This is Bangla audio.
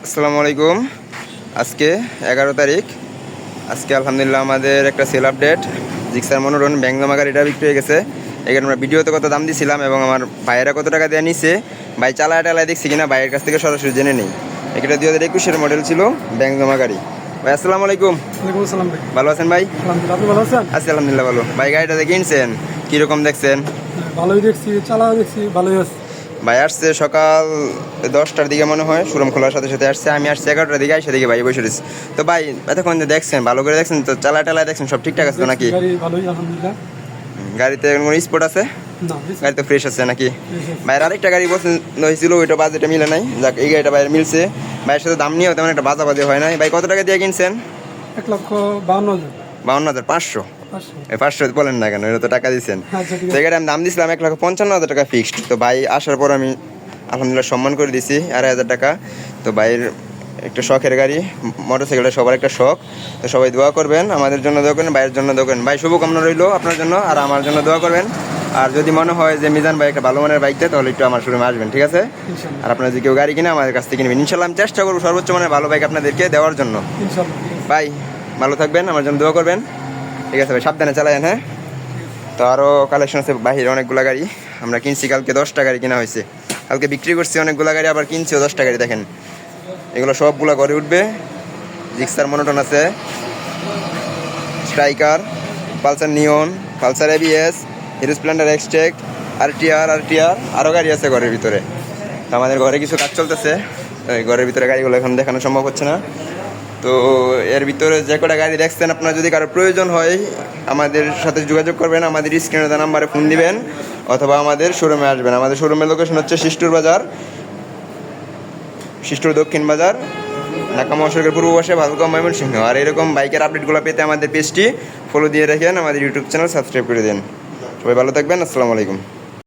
আসসালামু আলাইকুম। আজকে 11 তারিখ। আজকে আলহামদুলিল্লাহ আমাদের একটা সেল আপডেট। জিক্সার মনোরণ ব্যাংক জমা গাড়িটা বিক্রি হয়ে গেছে। এখানে আমরা ভিডিওতে কত দাম দিয়েছিলাম এবং আমার ভাইয়েরা কত টাকা দেওয়া নিছে, ভাই চালায় দেখছি কিনা ভাইয়ের কাছ থেকে সরাসরি জেনে নেই। এটা 2021-এর মডেল ছিল ব্যাংক জমা গাড়ি। ভাই আসসালামু আলাইকুম। ওয়ালাইকুম আসসালাম ভাই। ভালো আছেন ভাই? আলহামদুলিল্লাহ, আপনি ভালো আছেন? আছি আলহামদুলিল্লাহ ভালো। ভাই গাড়িটা কিনছেন, কীরকম দেখছেন? ভালোই দেখছি, চালাও দেখছি, ভালোই আছে। ভাই আসছে সকাল 10টার দিকে মনে হয়, শোরুম খোলার সাথে সাথে আসছে। আমি আসছি 11টার দিকে, এসে দেখি ভাই বসে রয়েছে। তো ভাই এতক্ষণ যে দেখছেন, ভালো করে দেখছেন তো, চালায় দেখছেন সব ঠিকঠাক আছে তো নাকি? গাড়ি ভালোই আলহামদুলিল্লাহ। গাড়িতে কোনো স্পট আছে? না, গাড়ি তো ফ্রেশ আছে নাকি? আছে। ভাইয়ের আরেকটা গাড়ি পছন্দ হয়েছিল, ওইটা বাজেটে মিলে নাই। যাক, এই গাড়িটা ভাইয়ের মিলছে। ভাইয়ের সাথে দাম নিয়েও তেমন একটা বাজাবাজি হয় নাই। ভাই কত টাকা দিয়ে কিনছেন? 1,52,000। 52,500। 500। 500 বলেন না কেন, এটা তো টাকা দিচ্ছেন। আচ্ছা, ঠিক তো আছে। এই গাড়ি আমি দাম দিয়েছিলাম 1,55,000 টাকা ফিক্সড। তো ভাই আসার পর আমি আলহামদুলিল্লাহ সম্মান করে দিছি 2,500 টাকা। তো ভাইয়ের একটা শখের গাড়ি, মোটরসাইকেলটা সবার একটা শখ। তো সবাই দোয়া করবেন, আমাদের জন্য দোয়া করেন, ভাইয়ের জন্য দোয়া করেন। ভাই শুভকামনা রইলো আপনার জন্য আর আমার জন্য দোয়া করবেন। আর যদি মনে হয় যে মিজান ভাই একটা ভালো মানের বাইক দেয়, তাহলে একটু আমার শোরুমে আসবেন, ঠিক আছে? ইনশাআল্লাহ। আর আপনারা যদি কেউ গাড়ি কিনে আমাদের কাছ থেকে কিনবেন, ইনশাল্লাহ আমি চেষ্টা করবো সর্বোচ্চ মানের ভালো বাইক আপনাদেরকে দেওয়ার জন্য। ইনশাআল্লাহ। ভাই ভালো থাকবেন, আমার জন্য দোয়া করবেন, ঠিক আছে ভাই? সাবধানে চালায়েন, হ্যাঁ? তো আরও কালেকশন আছে বাহিরে অনেকগুলো গাড়ি। আমরা কিনছি কালকে 10টা গাড়ি কেনা হয়েছে, কালকে বিক্রি করছি অনেকগুলো গাড়ি, আবার কিনছিও 10টা গাড়ি। দেখেন এগুলো সবগুলো ঘরে উঠবে। জিক্সার মনোটন আছে, Striker, Pulsar Neon, Pulsar ABS, Hero Splendor Xtec, RTR আরও গাড়ি আছে ঘরের ভিতরে। তো আমাদের ঘরে কিছু কাজ চলতেছে, এই ঘরের ভিতরে গাড়িগুলো এখন দেখানো সম্ভব হচ্ছে না। তো এর ভিতরে যে কটা গাড়ি দেখছেন, আপনার যদি কারো প্রয়োজন হয় আমাদের সাথে যোগাযোগ করবেন, আমাদের স্ক্রিনে দেওয়া নাম্বারে ফোন দিবেন অথবা আমাদের শোরুমে আসবেন। আমাদের শোরুমের লোকেশন হচ্ছে শিষ্টুর বাজার, শিষ্টুর দক্ষিণ বাজার, ঢাকা মহাসড়কের পূর্ব পাশে, ভালুকা, ময়মনসিংহ। আর এরকম বাইকের আপডেটগুলো পেতে আমাদের পেজটি ফলো দিয়ে রাখেন, আমাদের ইউটিউব চ্যানেল সাবস্ক্রাইব করে দেন। সবাই ভালো থাকবেন, আসসালামু আলাইকুম।